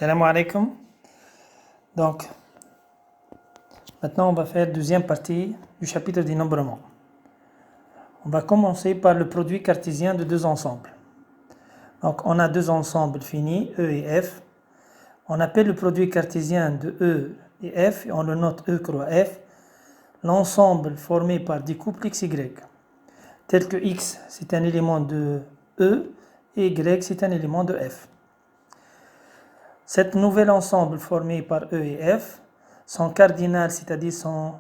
Salam alaikum. Donc, maintenant on va faire la deuxième partie du chapitre du nombrement. On va commencer par le produit cartésien de deux ensembles. Donc, on a deux ensembles finis, E et F. On appelle le produit cartésien de E et F, et on le note E croix F, l'ensemble formé par des couples XY, tel que X c'est un élément de E et Y c'est un élément de F. Cet nouvel ensemble formé par E et F, son cardinal, c'est-à-dire son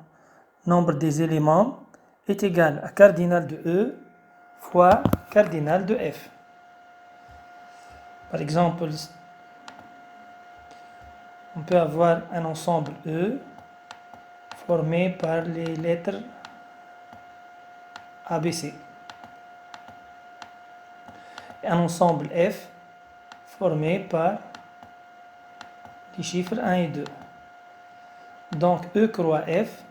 nombre des éléments, est égal à cardinal de E fois cardinal de F. Par exemple, on peut avoir un ensemble E formé par les lettres ABC. Et un ensemble F formé par les chiffres 1 et 2. Donc E croix F,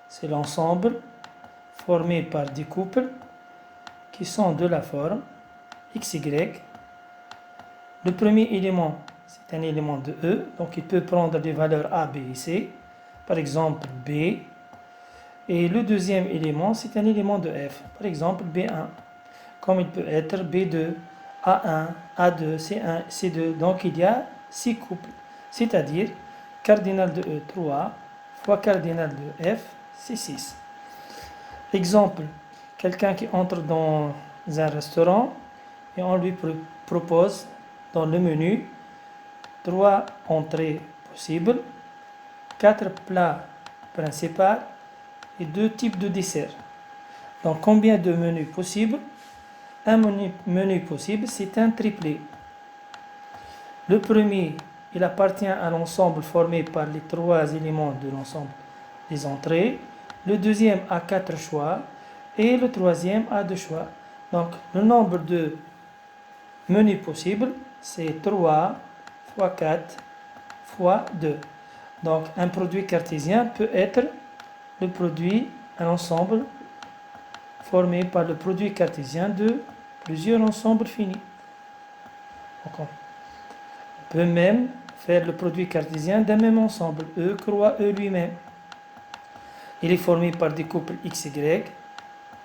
c'est l'ensemble formé par des couples qui sont de la forme XY. Le premier élément, c'est un élément de E, donc il peut prendre des valeurs A, B et C, par exemple B. Et le deuxième élément, c'est un élément de F, par exemple B1, comme il peut être B2, A1, A2, C1, C2. Donc il y a 6 couples, c'est-à-dire cardinal de E 3 fois cardinal de F, c'est 6. Exemple, quelqu'un qui entre dans un restaurant et on lui propose dans le menu 3 entrées possibles, 4 plats principaux et 2 types de desserts. Donc combien de menus possibles? Un menu possible, c'est un triplé. Le premier, il appartient à l'ensemble formé par les 3 éléments de l'ensemble des entrées. Le deuxième a 4 choix et le troisième a 2 choix. Donc le nombre de menus possibles, c'est 3 fois 4 fois 2. Donc un produit cartésien peut être le produit, un ensemble formé par le produit cartésien de plusieurs ensembles finis. Donc on peut même faire le produit cartésien d'un même ensemble, E croix E lui-même. Il est formé par des couples XY,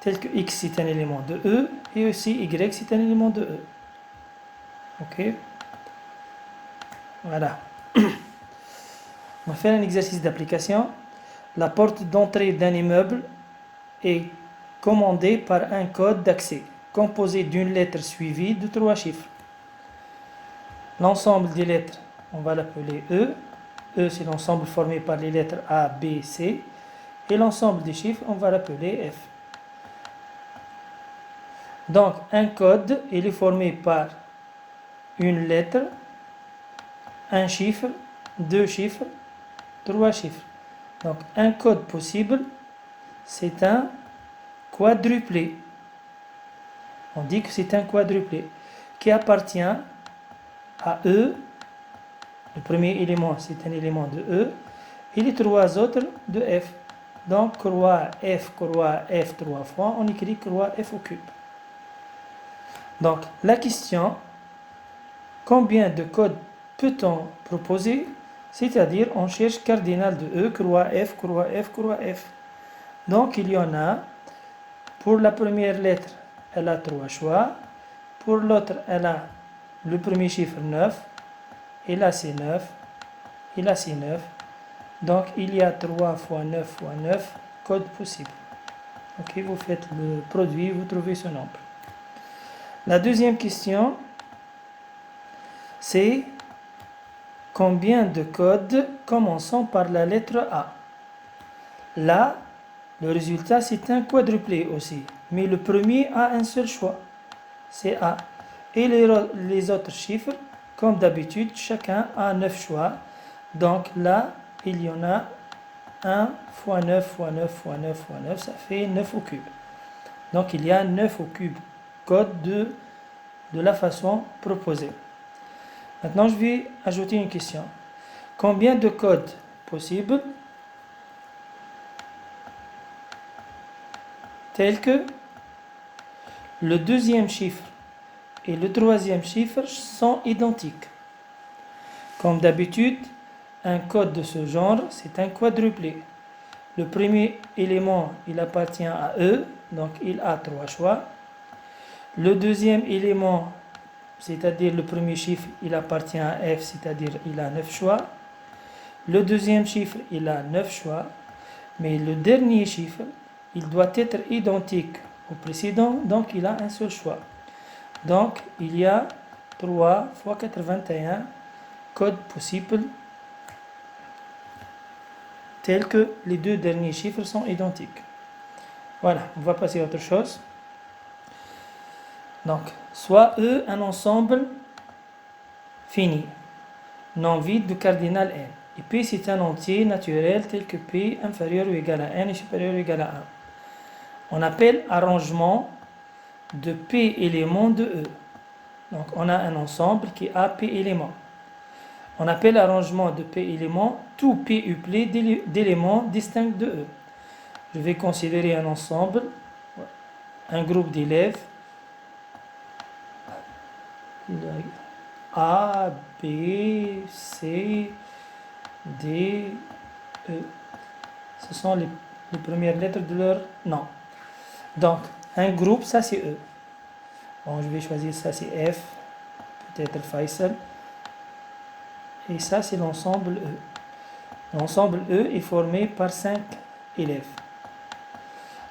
tel que X c'est un élément de E et aussi Y c'est un élément de E. Ok? Voilà. On va faire un exercice d'application. La porte d'entrée d'un immeuble est commandée par un code d'accès composé d'une lettre suivie de 3 chiffres. L'ensemble des lettres, on va l'appeler E. E, c'est l'ensemble formé par les lettres A, B, C. Et l'ensemble des chiffres, on va l'appeler F. Donc, un code, il est formé par une lettre, un chiffre, 2 chiffres, 3 chiffres. Donc, un code possible, c'est un quadruplé. On dit que c'est un quadruplé qui appartient à E. Le premier élément, c'est un élément de E. Et les 3 autres de F. Donc, croix F 3 fois, on écrit croix F au cube. Donc, la question, combien de codes peut-on proposer? C'est-à-dire, on cherche cardinal de E, croix F, croix F, croix F. Donc, il y en a, pour la première lettre, elle a 3 choix. Pour l'autre, elle a le premier chiffre 9. Et là, c'est 9. Et là, c'est 9. Donc, il y a 3 fois 9 fois 9 codes possibles. Ok, vous faites le produit, vous trouvez ce nombre. La deuxième question, c'est combien de codes commençant par la lettre A? Là, le résultat, c'est un quadruplé aussi. Mais le premier a un seul choix, c'est A. Et les autres chiffres, comme d'habitude, chacun a 9 choix. Donc là, il y en a 1 fois 9 fois 9 fois 9 fois 9, ça fait 9 au cube. Donc il y a 9 au cube code de la façon proposée. Maintenant, je vais ajouter une question. Combien de codes possibles tels que le deuxième chiffre et le troisième chiffre sont identiques? Comme d'habitude, un code de ce genre, c'est un quadruplé. Le premier élément, il appartient à E, donc il a 3 choix. Le deuxième élément, c'est-à-dire le premier chiffre, il appartient à F, c'est-à-dire il a 9 choix. Le deuxième chiffre, il a 9 choix. Mais le dernier chiffre, il doit être identique au précédent, donc il a un seul choix. Donc, il y a 3 fois 81 codes possibles tels que les deux derniers chiffres sont identiques. Voilà, on va passer à autre chose. Donc, soit E un ensemble fini, non vide de cardinal n. Et P c'est un entier naturel tel que P inférieur ou égal à n et supérieur ou égal à 1. On appelle arrangement de P éléments de E. Donc, on a un ensemble qui a P éléments. On appelle arrangement de P éléments tout P uplet d'éléments distincts de E. Je vais considérer un ensemble, un groupe d'élèves A, B, C, D, E. Ce sont les premières lettres de leur nom. Donc, un groupe, ça c'est E. Bon, je vais choisir ça c'est F, peut-être Faisal. Et ça c'est l'ensemble E. L'ensemble E est formé par 5 élèves.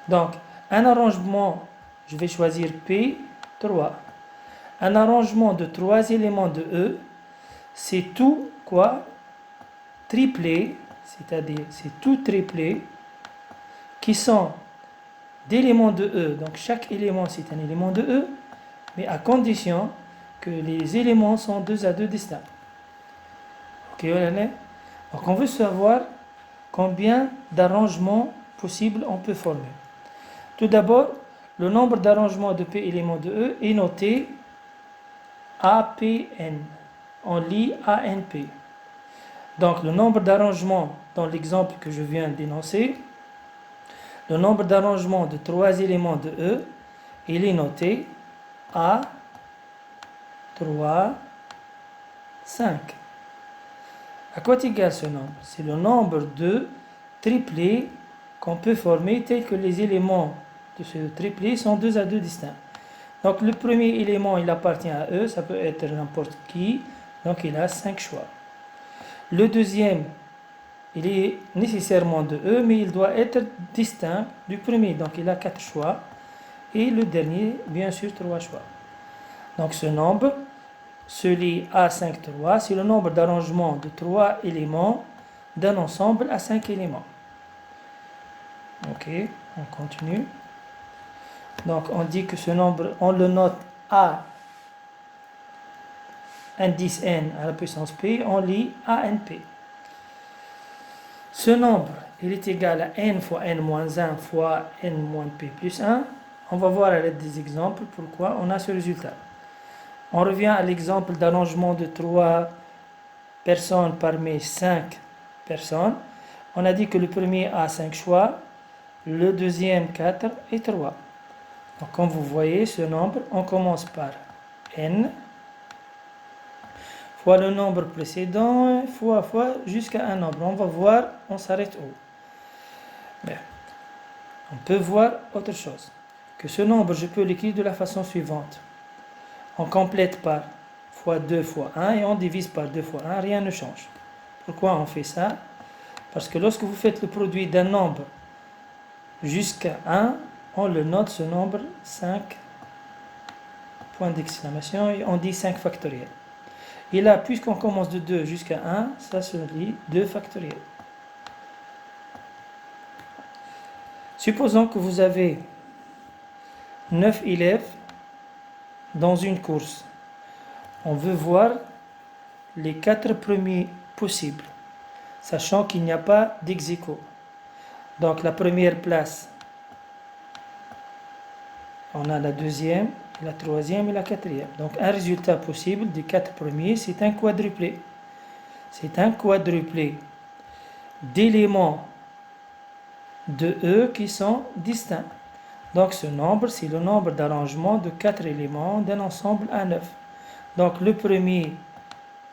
Donc, un arrangement, je vais choisir P, 3. Un arrangement de 3 éléments de E, c'est tout quoi? Triplé, c'est-à-dire c'est tout triplé qui sont d'éléments de E. Donc, chaque élément c'est un élément de E, mais à condition que les éléments sont 2 à 2 distincts. Ok, donc on veut savoir combien d'arrangements possibles on peut former. Tout d'abord, le nombre d'arrangements de P éléments de E est noté APN. On lit ANP. Donc le nombre d'arrangements dans l'exemple que je viens d'énoncer, le nombre d'arrangements de 3 éléments de E, il est noté A, 3, 5. À quoi est égal ce nombre? C'est le nombre de triplés qu'on peut former tel que les éléments de ce triplé sont 2 à 2 distincts. Donc le premier élément, il appartient à E, ça peut être n'importe qui, donc il a 5 choix. Le deuxième, il est nécessairement de E, mais il doit être distinct du premier, donc il a 4 choix. Et le dernier, bien sûr, 3 choix. Donc ce nombre se lie à 5, 3, c'est le nombre d'arrangements de 3 éléments d'un ensemble à 5 éléments. Ok, on continue. Donc on dit que ce nombre, on le note à indice n à la puissance p, on lit ANP. Ce nombre, il est égal à n fois n moins 1 fois n moins p plus 1. On va voir à l'aide des exemples pourquoi on a ce résultat. On revient à l'exemple d'arrangement de 3 personnes parmi 5 personnes. On a dit que le premier a 5 choix, le deuxième 4 et 3. Donc, comme vous voyez, ce nombre, on commence par n fois le nombre précédent, fois jusqu'à un nombre. On va voir, on s'arrête où. Bien. On peut voir autre chose. Que ce nombre, je peux l'écrire de la façon suivante. On complète par fois 2 fois 1 et on divise par 2 fois 1, rien ne change. Pourquoi on fait ça? Parce que lorsque vous faites le produit d'un nombre jusqu'à 1, on le note ce nombre 5, point d'exclamation, et on dit 5 factoriel. Et là, puisqu'on commence de 2 jusqu'à 1, ça se lit 2 factoriel. Supposons que vous avez 9 élèves dans une course. On veut voir les 4 premiers possibles, sachant qu'il n'y a pas d'ex-aequo. Donc la première place, on a la deuxième, la troisième et la quatrième. Donc un résultat possible des 4 premiers, c'est un quadruplé. C'est un quadruplé d'éléments de E qui sont distincts. Donc ce nombre, c'est le nombre d'arrangements de 4 éléments d'un ensemble à 9. Donc le premier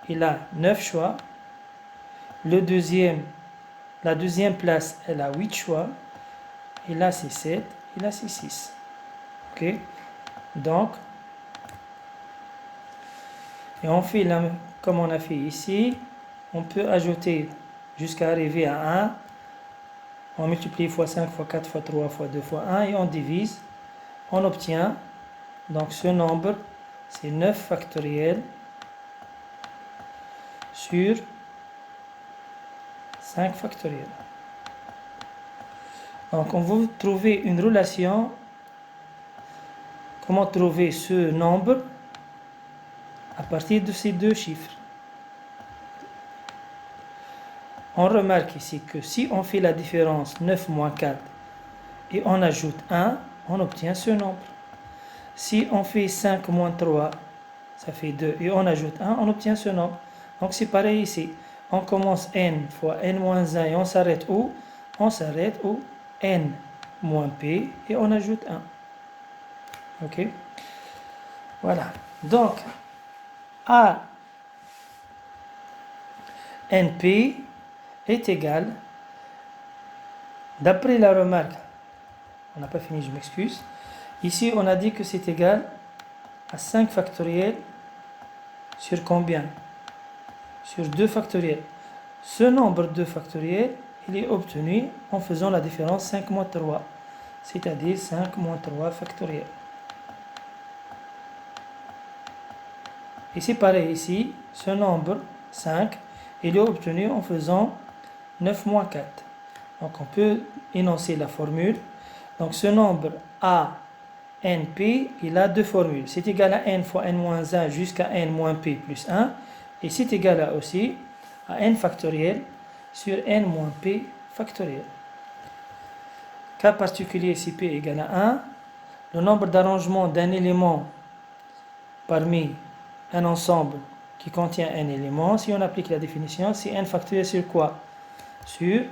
il a 9 choix. La deuxième place, elle a 8 choix. Et là, c'est 7. Et là, c'est 6. OK? Donc, et on fait comme on a fait ici. On peut ajouter jusqu'à arriver à 1. On multiplie fois 5, fois 4, fois 3, fois 2, fois 1. Et on divise. On obtient, donc ce nombre, c'est 9 factoriel sur 5 factoriel. Donc on va trouver une relation. Comment trouver ce nombre à partir de ces deux chiffres? On remarque ici que si on fait la différence 9 moins 4 et on ajoute 1, on obtient ce nombre. Si on fait 5 moins 3, ça fait 2 et on ajoute 1, on obtient ce nombre. Donc c'est pareil ici. On commence n fois n moins 1 et on s'arrête où? On s'arrête où? N moins p et on ajoute 1. OK? Voilà. Donc, A np est égal, d'après la remarque, on n'a pas fini, je m'excuse. Ici, on a dit que c'est égal à 5 factoriel sur combien? Sur 2 factoriels. Ce nombre de factoriels, il est obtenu en faisant la différence 5 moins 3, c'est-à-dire 5 moins 3 factoriel. Et c'est pareil ici, ce nombre 5, il est obtenu en faisant 9 moins 4. Donc on peut énoncer la formule. Donc ce nombre A, np, il a deux formules. C'est égal à n fois n moins 1 jusqu'à n moins p plus 1. Et c'est égal à aussi à n factoriel sur n moins p factoriel. Cas particulier si p égale à 1, le nombre d'arrangements d'un élément parmi un ensemble qui contient n éléments, si on applique la définition, c'est n factoriel sur quoi? Sur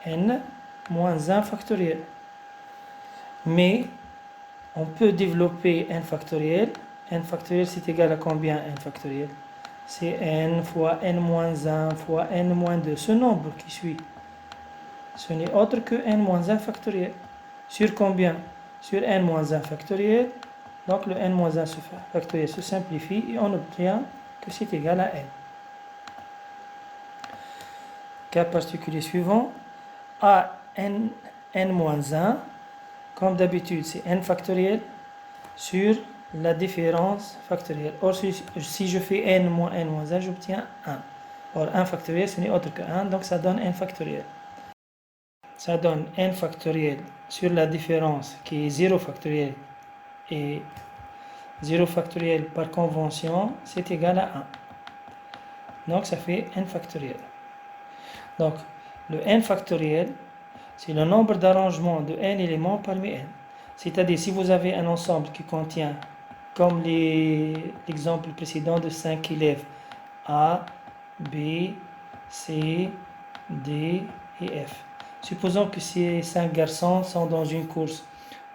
n moins 1 factoriel. Mais on peut développer n factoriel. N factoriel, c'est égal à combien n factoriel? C'est n fois n moins 1 fois n moins 2. Ce nombre qui suit, ce n'est autre que n moins 1 factoriel. Sur combien? Sur n moins 1 factoriel. Donc le n moins 1 factoriel se simplifie et on obtient que c'est égal à n. Cas particulier suivant. A n moins 1, comme d'habitude, c'est n factoriel sur la différence factorielle. Or, si je fais n moins 1, j'obtiens 1. Or, 1 factoriel, ce n'est autre que 1, donc ça donne n factoriel. Ça donne n factoriel sur la différence qui est 0 factoriel. Et 0 factoriel par convention, c'est égal à 1. Donc, ça fait n factoriel. Donc, le n factoriel, c'est le nombre d'arrangements de n éléments parmi n. C'est-à-dire, si vous avez un ensemble qui contient, comme l'exemple précédent de 5 élèves, A, B, C, D et F. Supposons que ces 5 garçons sont dans une course.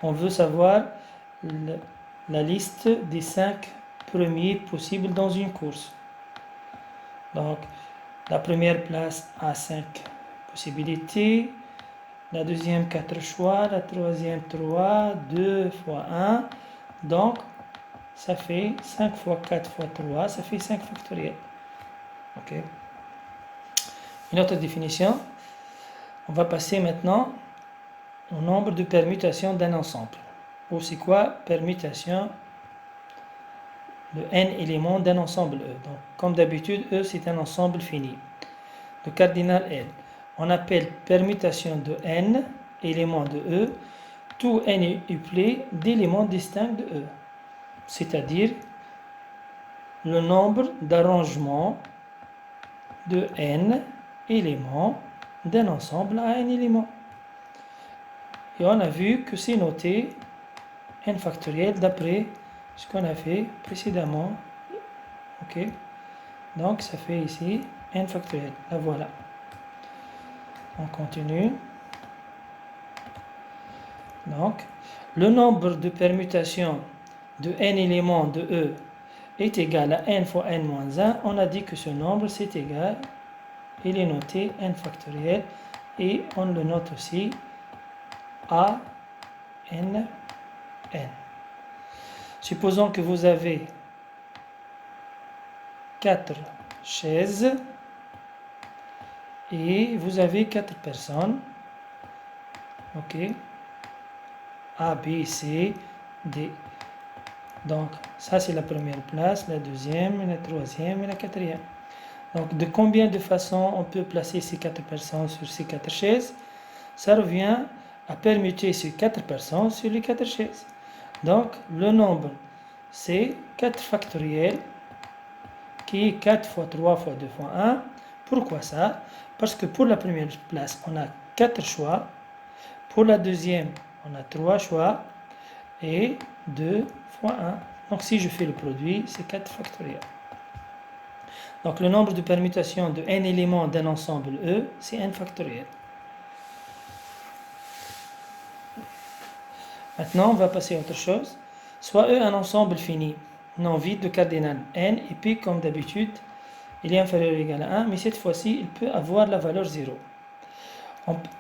On veut savoir la liste des 5 premiers possibles dans une course. Donc, la première place a 5 possibilités. La deuxième, 4 choix. La troisième, 3. 2 fois 1. Donc, ça fait 5 fois 4 fois 3. Ça fait 5 factoriel. OK. Une autre définition. On va passer maintenant au nombre de permutations d'un ensemble. Ou c'est quoi permutation de n éléments d'un ensemble E. Donc, comme d'habitude, E c'est un ensemble fini. Le cardinal L. On appelle permutation de n éléments de E tout n uplé d'éléments distincts de E. C'est-à-dire le nombre d'arrangements de n éléments d'un ensemble à n éléments. Et on a vu que c'est noté n factoriel d'après ce qu'on a fait précédemment. OK. Donc ça fait ici n factoriel. La voilà. On continue. Donc le nombre de permutations de n éléments de E est égal à n fois n moins 1, on a dit que ce nombre c'est égal, il est noté n factoriel et on le note aussi à n. Supposons que vous avez 4 chaises et vous avez 4 personnes. Ok. A, B, C, D. Donc, ça c'est la première place, la deuxième, la troisième et la quatrième. Donc, de combien de façons on peut placer ces 4 personnes sur ces 4 chaises? Ça revient à permuter ces 4 personnes sur les 4 chaises. Donc, le nombre, c'est 4 factoriel, qui est 4 fois 3 fois 2 fois 1. Pourquoi ça? Parce que pour la première place, on a 4 choix. Pour la deuxième, on a 3 choix. Et 2 fois 1. Donc, si je fais le produit, c'est 4 factoriel. Donc, le nombre de permutations de n éléments d'un ensemble E, c'est n factoriel. Maintenant, on va passer à autre chose. Soit E un ensemble fini, non vide de cardinal n, et P, comme d'habitude, il est inférieur ou égal à 1, mais cette fois-ci, il peut avoir la valeur 0.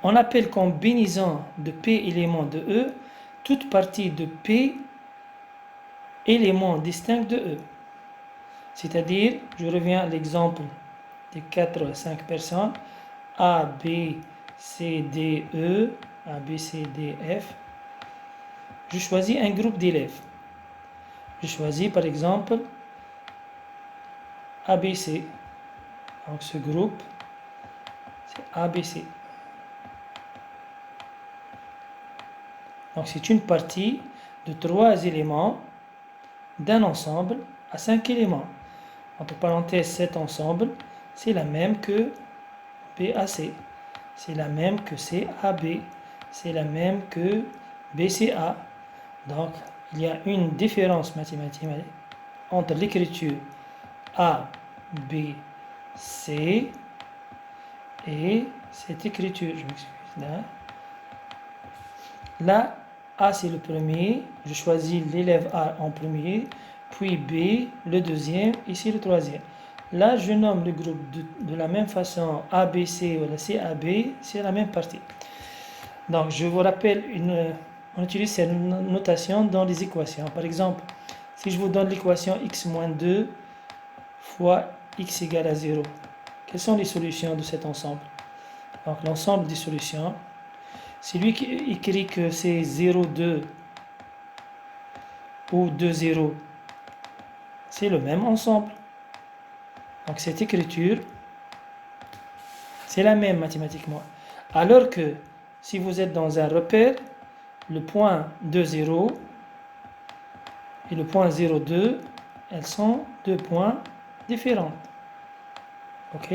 On appelle combinaison de P éléments de E toute partie de P éléments distincts de E. C'est-à-dire, je reviens à l'exemple des 4 5 personnes, A, B, C, D, E, A, B, C, D, F. Je choisis un groupe d'élèves. Je choisis par exemple ABC. Donc ce groupe, c'est ABC. Donc c'est une partie de 3 éléments d'un ensemble à 5 éléments. Entre parenthèses, cet ensemble, c'est la même que BAC. C'est la même que CAB. C'est la même que BCA. Donc, il y a une différence mathématique entre l'écriture A, B, C et cette écriture. Je m'excuse là. Là, A c'est le premier. Je choisis l'élève A en premier, puis B le deuxième, ici le troisième. Là, je nomme le groupe de la même façon ABC ou la CAB, c'est la même partie. Donc, je vous rappelle, on utilise cette notation dans les équations. Par exemple, si je vous donne l'équation x moins 2 fois x égale à 0, quelles sont les solutions de cet ensemble? Donc, l'ensemble des solutions, c'est lui qui écrit que c'est 0, 2 ou 2, 0. C'est le même ensemble. Donc, cette écriture, c'est la même mathématiquement. Alors que si vous êtes dans un repère, le point 2, 0 et le point 0, 2, elles sont 2 points différents. Ok?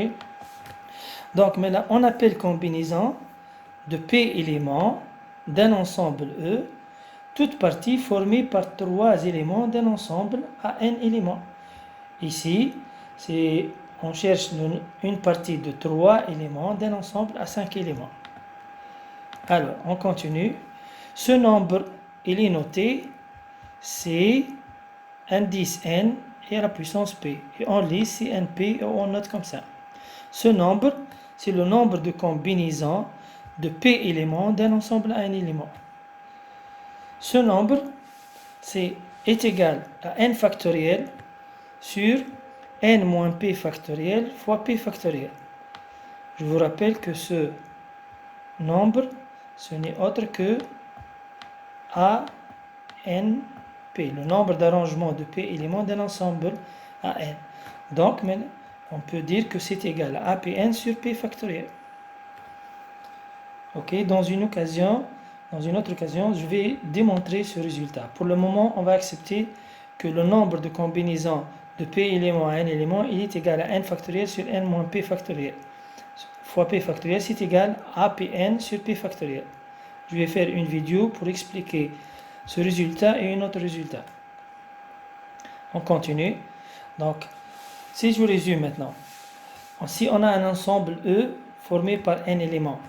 Donc maintenant, on appelle combinaison de P éléments d'un ensemble E, toute partie formée par 3 éléments d'un ensemble à n éléments. Ici, on cherche une partie de 3 éléments d'un ensemble à 5 éléments. Alors, on continue. Ce nombre, il est noté C, indice n et à la puissance p. Et on lit CNP et on note comme ça. Ce nombre, c'est le nombre de combinaisons de p éléments d'un ensemble à n élément. Ce nombre est égal à n factoriel sur n moins p factoriel fois p factoriel. Je vous rappelle que ce nombre, ce n'est autre que ANP, le nombre d'arrangements de P éléments d'un ensemble AN. Donc, on peut dire que c'est égal à APN sur P factoriel. Ok, dans une autre occasion, je vais démontrer ce résultat. Pour le moment, on va accepter que le nombre de combinaisons de P éléments à N éléments, il est égal à N factoriel sur N moins P factoriel. Fois P factoriel, c'est égal à APN sur P factoriel. Je vais faire une vidéo pour expliquer ce résultat et un autre résultat. On continue. Donc, si je vous résume maintenant. Si on a un ensemble E formé par n éléments,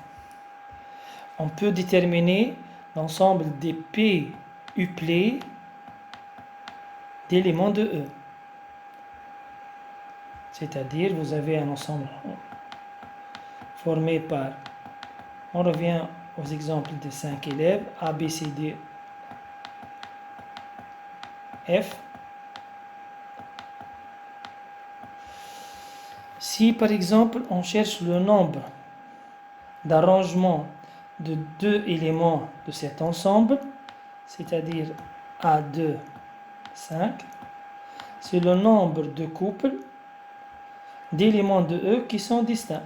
on peut déterminer l'ensemble des P uplés d'éléments de E. C'est-à-dire, vous avez un ensemble formé par, on revient aux exemples de 5 élèves, A, B, C, D, F. Si par exemple on cherche le nombre d'arrangements de deux éléments de cet ensemble, c'est-à-dire A2, 5, c'est le nombre de couples d'éléments de E qui sont distincts.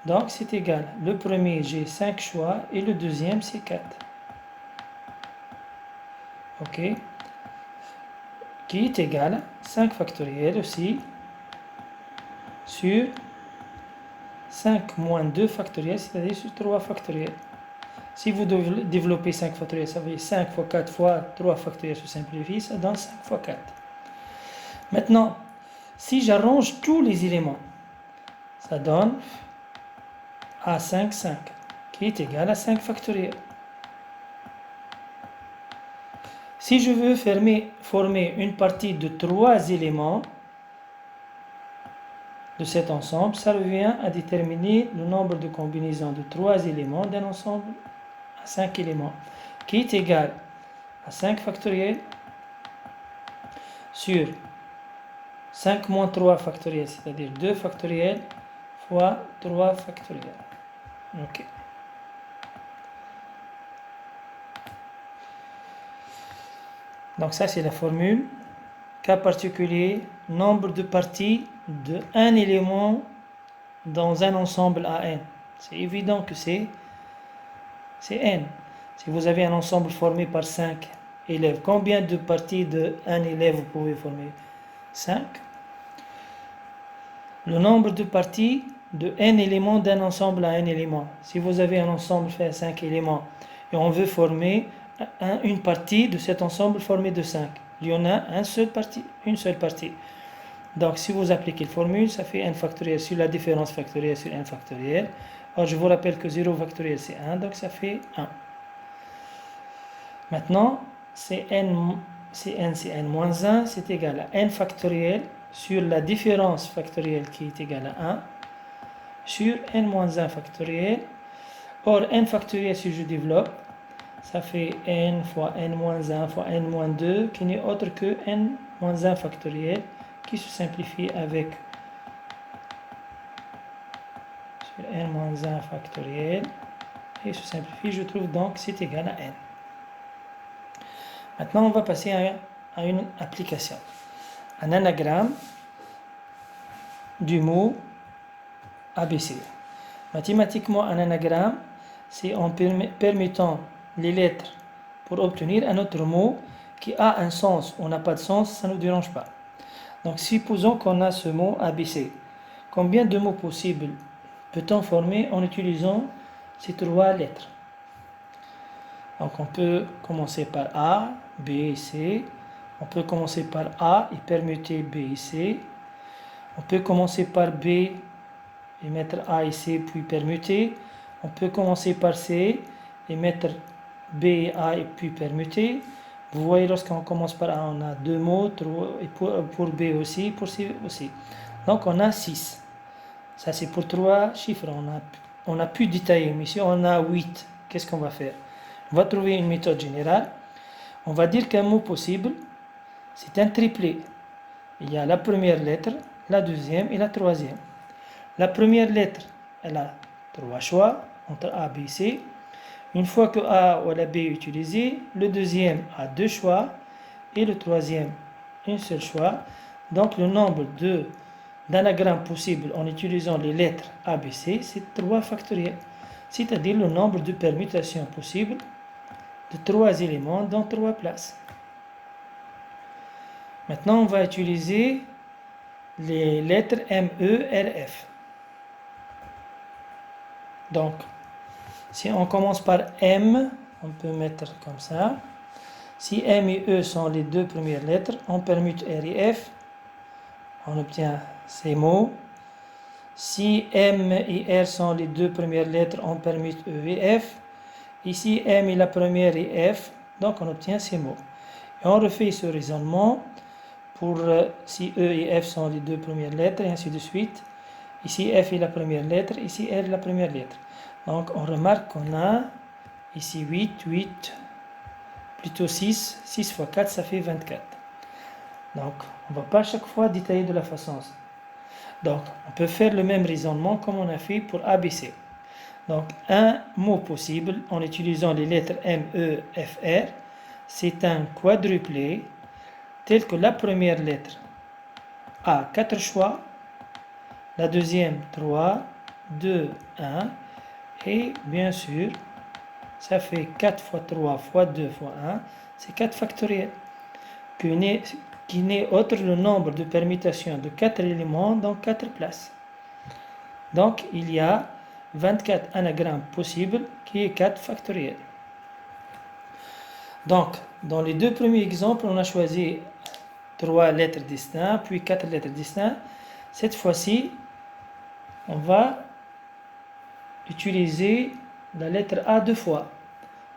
Donc c'est égal. Le premier, j'ai 5 choix et le deuxième, c'est 4. OK. Qui est égal à 5 factoriel aussi sur 5 moins 2 factoriel, c'est-à-dire sur 3 factoriel. Si vous développez 5 factoriel, ça veut dire 5 fois 4 fois 3 factoriel se simplifie, ça donne 5 fois 4. Maintenant, si j'arrange tous les éléments, ça donne A5, 5, qui est égal à 5 factoriel. Si je veux former une partie de 3 éléments de cet ensemble, ça revient à déterminer le nombre de combinaisons de 3 éléments d'un ensemble à 5 éléments, qui est égal à 5 factoriel sur 5 moins 3 factoriel, c'est-à-dire 2 factoriel fois 3 factoriel. OK. Donc ça, c'est la formule. Cas particulier, nombre de parties de un élément dans un ensemble à n. C'est évident que c'est n. Si vous avez un ensemble formé par 5 élèves, combien de parties de un élève vous pouvez former? 5. Le nombre de parties de n éléments d'un ensemble à n éléments. Si vous avez un ensemble fait à 5 éléments et on veut former une partie de cet ensemble formé de 5, il y en a une seule partie. Donc si vous appliquez la formule, ça fait n factoriel sur la différence factorielle sur n factoriel. Alors je vous rappelle que 0 factoriel c'est 1, donc ça fait 1. Maintenant, c'est n moins 1, c'est égal à n factoriel sur la différence factorielle qui est égale à 1 sur n moins 1 factoriel. Or, n factoriel, si je développe, ça fait n fois n moins 1 fois n moins 2, qui n'est autre que n moins 1 factoriel, qui se simplifie avec sur n moins 1 factoriel, et se simplifie, je trouve donc c'est égal à n. Maintenant, on va passer à une application. Un anagramme du mot ABC. Mathématiquement, un anagramme, c'est en permettant les lettres pour obtenir un autre mot qui a un sens ou n'a pas de sens, ça ne nous dérange pas. Donc, supposons qu'on a ce mot ABC. Combien de mots possibles peut-on former en utilisant ces 3 lettres? Donc, on peut commencer par A, B et C. On peut commencer par A et permuter B et C. On peut commencer par B et mettre A et C puis permuter. On peut commencer par C et mettre B et A et puis permuter. Vous voyez, lorsqu'on commence par A, on a 2 mots, et pour B aussi, pour C aussi. Donc on a 6. Ça c'est pour 3 chiffres. On a pu détailler, mais ici on a 8. Qu'est-ce qu'on va faire? On va trouver une méthode générale. On va dire qu'un mot possible, c'est un triplet. Il y a la première lettre, la deuxième et la troisième. La première lettre, elle a 3 choix entre A, B, C. Une fois que A ou la B est utilisé, le deuxième a 2 choix et le troisième un seul choix. Donc le nombre d'anagrammes possibles en utilisant les lettres A, B, C, c'est 3 factoriel. C'est-à-dire le nombre de permutations possibles de 3 éléments dans 3 places. Maintenant, on va utiliser les lettres M, E, R, F. Donc, si on commence par M, on peut mettre comme ça. Si M et E sont les 2 premières lettres, on permute R et F. On obtient ces mots. Si M et R sont les 2 premières lettres, on permute E et F. Ici, M est la première et F, donc on obtient ces mots. Et on refait ce raisonnement pour si E et F sont les deux premières lettres, et ainsi de suite. Ici, F est la première lettre, ici, R est la première lettre. Donc, on remarque qu'on a ici 8, 8, plutôt 6. 6 fois 4, ça fait 24. Donc, on ne va pas à chaque fois détailler de la façon. Donc, on peut faire le même raisonnement comme on a fait pour ABC. Donc, un mot possible en utilisant les lettres M, E, F, R, c'est un quadruplé tel que la première lettre a 4 choix, la deuxième 3, 2, 1, et bien sûr, ça fait 4 fois 3 fois 2 fois 1, c'est 4 factoriel, qui n'est autre le nombre de permutations de 4 éléments dans 4 places. Donc, il y a 24 anagrammes possibles qui est 4 factoriel. Donc, dans les deux premiers exemples, on a choisi 3 lettres distinctes, puis 4 lettres distinctes. Cette fois-ci, on va utiliser la lettre A deux fois.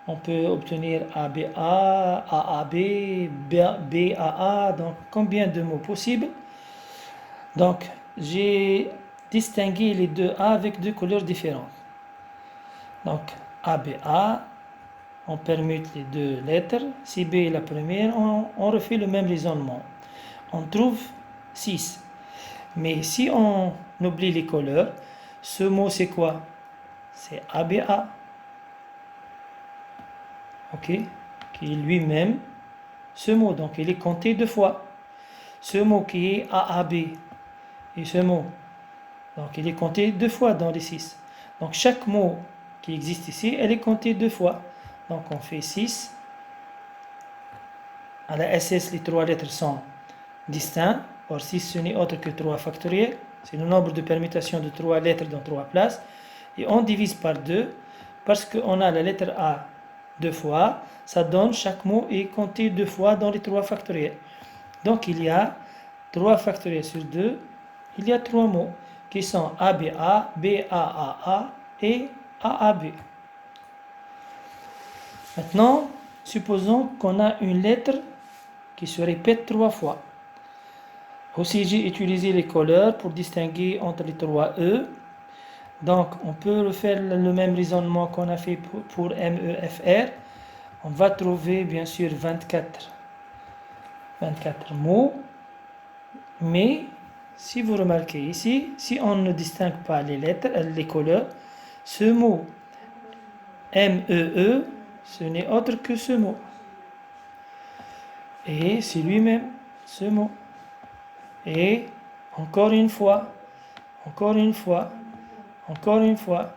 On peut obtenir ABA, AAB, BAA, donc combien de mots possibles. Donc, j'ai distingué les deux A avec deux couleurs différentes. Donc, ABA, on permute les deux lettres. Si B est la première, on refait le même raisonnement. On trouve 6. Mais si on oublie les couleurs, ce mot c'est quoi? C'est ABA. Ok? Qui est lui-même ce mot. Donc il est compté deux fois. Ce mot qui est AAB et ce mot. Donc il est compté deux fois dans les 6. Donc chaque mot qui existe ici, elle est comptée deux fois. Donc on fait 6. À la SS, les 3 lettres sont distinctes. Or 6, ce n'est autre que 3 factoriel. C'est le nombre de permutations de 3 lettres dans 3 places. Et on divise par 2 parce qu'on a la lettre A deux fois. Ça donne chaque mot est compté deux fois dans les 3 factoriels. Donc il y a 3 factoriels sur 2. Il y a 3 mots qui sont ABA, BAAA et AAB. Maintenant, supposons qu'on a une lettre qui se répète 3 fois. Aussi, j'ai utilisé les couleurs pour distinguer entre les 3 E. Donc, on peut refaire le même raisonnement qu'on a fait pour MEFR. On va trouver, bien sûr, 24 mots. Mais, si vous remarquez ici, si on ne distingue pas les lettres, les couleurs, ce mot MEE, ce n'est autre que ce mot. Et c'est lui-même, ce mot. Et encore une fois, encore une fois, encore une fois.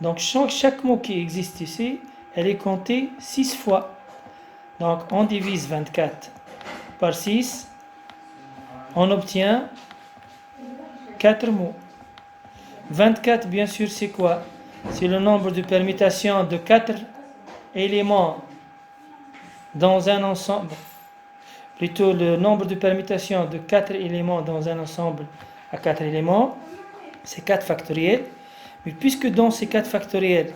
Donc chaque mot qui existe ici, elle est comptée 6 fois. Donc on divise 24 par 6, on obtient 4 mots. 24, bien sûr, c'est quoi? C'est le nombre de permutations de 4 éléments dans un ensemble. Plutôt le nombre de permutations de 4 éléments dans un ensemble à 4 éléments, c'est 4 factoriels. Mais puisque dans ces 4 factoriels,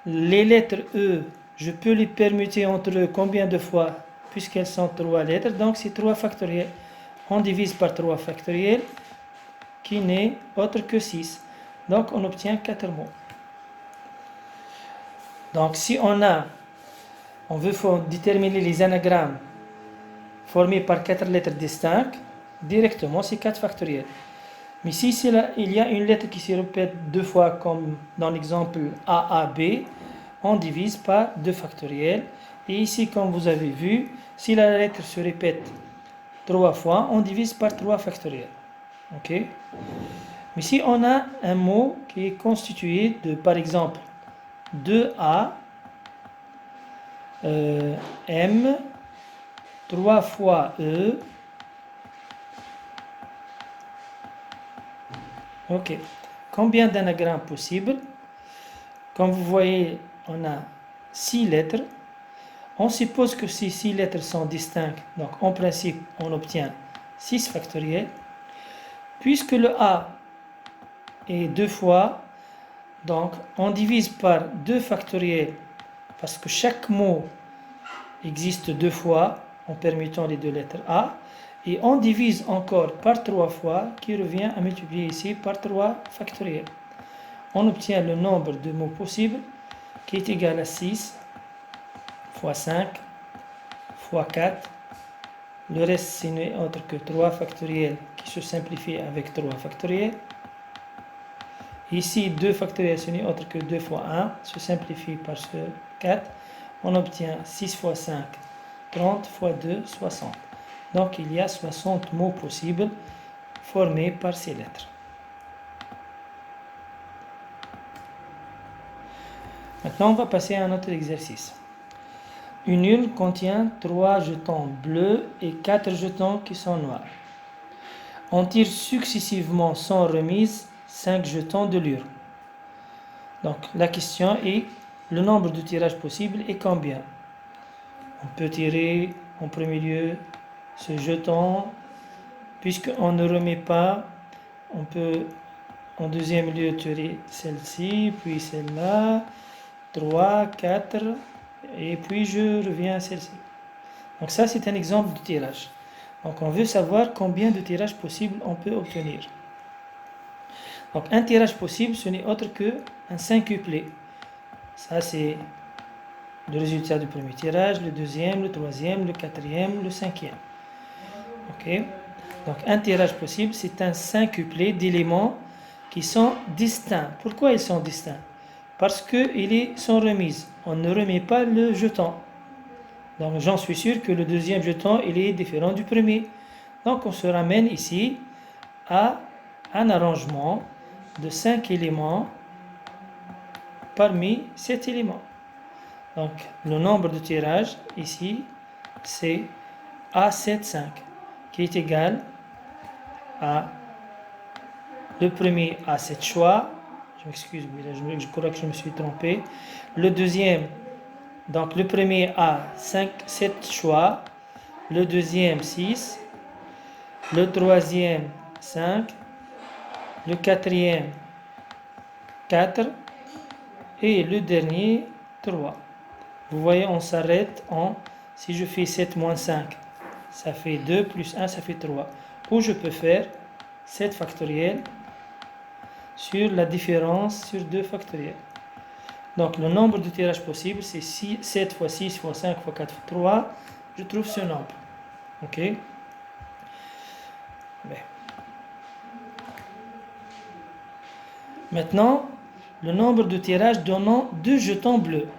les lettres E, je peux les permuter entre eux combien de fois? Puisqu'elles sont 3 lettres, donc c'est 3 factoriels. On divise par 3 factoriels, qui n'est autre que 6. Donc on obtient 4 mots. Donc si on veut déterminer les anagrammes formés par 4 lettres distinctes, directement c'est 4 factoriels. Mais si il y a une lettre qui se répète deux fois, comme dans l'exemple AAB, on divise par 2 factoriels. Et ici, comme vous avez vu, si la lettre se répète 3 fois, on divise par 3 factoriels. Ok? Mais si on a un mot qui est constitué de, par exemple, 2A, M, 3 fois E. Ok. Combien d'anagrammes possibles? Comme vous voyez, on a 6 lettres. On suppose que ces 6 lettres sont distinctes. Donc, en principe, on obtient 6 factoriels. Puisque le A est 2 fois, donc on divise par 2 factoriels parce que chaque mot existe 2 fois en permutant les 2 lettres A. Et on divise encore par 3 fois, qui revient à multiplier ici par 3 factoriel. On obtient le nombre de mots possibles qui est égal à 6 fois 5 fois 4. Le reste, ce n'est autre que 3 factoriel qui se simplifie avec 3 factoriel. Ici, 2 factoriel, ce n'est autre que 2 fois 1, se simplifie par ce 4. On obtient 6 fois 5, 30 fois 2, 60. Donc, il y a 60 mots possibles formés par ces lettres. Maintenant, on va passer à un autre exercice. Une urne contient 3 jetons bleus et 4 jetons qui sont noirs. On tire successivement sans remise 5 jetons de l'urne. Donc, la question est, le nombre de tirages possibles est combien? On peut tirer en premier lieu ce jeton, puisqu'on ne remet pas, on peut en deuxième lieu tirer celle-ci, puis celle-là, 3, 4, et puis je reviens à celle-ci. Donc ça, c'est un exemple de tirage. Donc on veut savoir combien de tirages possibles on peut obtenir. Donc un tirage possible, ce n'est autre qu'un quintuplé. Ça, c'est le résultat du premier tirage, le deuxième, le troisième, le quatrième, le cinquième. Ok. Donc un tirage possible, c'est un quintuplé d'éléments qui sont distincts. Pourquoi ils sont distincts? Parce qu'ils sont remises. On ne remet pas le jeton. Donc j'en suis sûr que le deuxième jeton, il est différent du premier. Donc on se ramène ici à un arrangement de 5 éléments parmi 7 éléments. Donc le nombre de tirages ici, c'est A75, qui est égal à le premier à 7 choix. Je m'excuse, je crois que je me suis trompé. Le deuxième, donc le premier a 7 choix. Le deuxième, 6. Le troisième, 5. Le quatrième, 4. Et le dernier, 3. Vous voyez, on s'arrête en, si je fais 7 moins 5, ça fait 2 plus 1, ça fait 3. Ou je peux faire 7 factoriel sur la différence sur 2 factoriel. Donc le nombre de tirages possibles, c'est 7 fois 6 fois 5 fois 4 fois 3. Je trouve ce nombre. Ok. Bien. Maintenant, le nombre de tirages donnant 2 jetons bleus.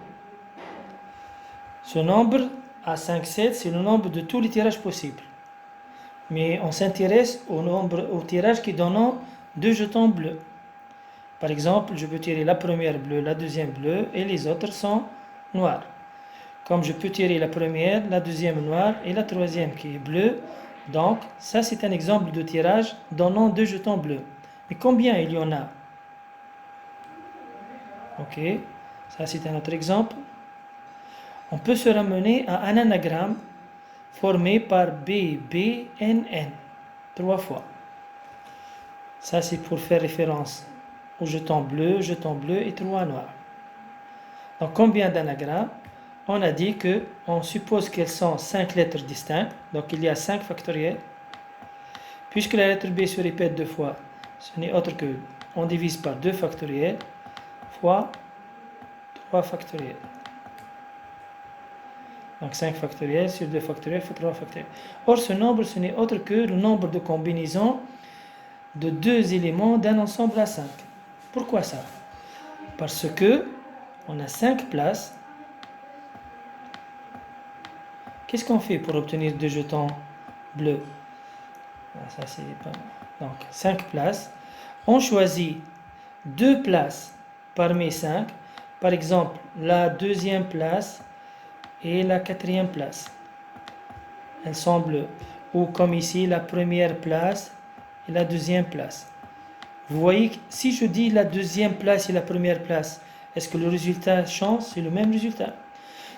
Ce nombre, à 5, 7, c'est le nombre de tous les tirages possibles. Mais on s'intéresse au tirage qui donnant 2 jetons bleus. Par exemple, je peux tirer la première bleue, la deuxième bleue, et les autres sont noirs. Comme je peux tirer la première, la deuxième noire, et la troisième qui est bleue. Donc, ça c'est un exemple de tirage donnant 2 jetons bleus. Mais combien il y en a? Ok, ça c'est un autre exemple. On peut se ramener à un anagramme formé par B, B, N, N, 3 fois. Ça c'est pour faire référence au jeton bleu et 3 noirs. Donc combien d'anagrammes? On a dit que on suppose qu'elles sont 5 lettres distinctes, donc il y a 5 factoriels. Puisque la lettre B se répète 2 fois, ce n'est autre que on divise par 2 factoriels fois 3 factoriels. Donc 5 factoriels sur 2 factoriels fois 3 factoriels. Or ce nombre, ce n'est autre que le nombre de combinaisons de 2 éléments d'un ensemble à 5. Pourquoi ça? Parce que on a 5 places. Qu'est-ce qu'on fait pour obtenir 2 jetons bleus? Ça, c'est pas... Donc 5 places. On choisit 2 places parmi 5. Par exemple, la deuxième place et la quatrième place. Elles sont bleues. Ou comme ici, la première place et la deuxième place. Vous voyez que si je dis la deuxième place et la première place, est-ce que le résultat change? C'est le même résultat.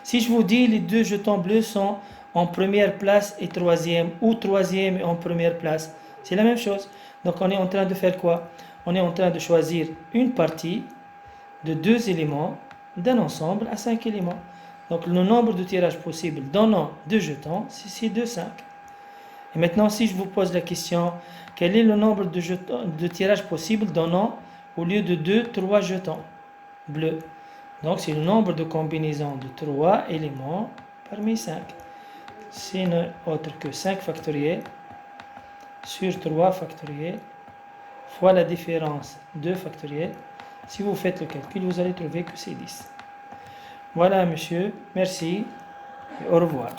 Si je vous dis les 2 jetons bleus sont en première place et troisième, ou troisième et en première place, c'est la même chose. Donc on est en train de faire quoi? On est en train de choisir une partie de 2 éléments d'un ensemble à 5 éléments. Donc le nombre de tirages possibles donnant 2 jetons, c'est 2, 5. Et maintenant, si je vous pose la question, quel est le nombre de tirages possibles donnant, au lieu de 2, 3 jetons bleus? Donc, c'est le nombre de combinaisons de 3 éléments parmi 5. Ce n'est autre que 5 factoriel sur 3 factoriel fois la différence 2 factoriel. Si vous faites le calcul, vous allez trouver que c'est 10. Voilà, monsieur. Merci et au revoir.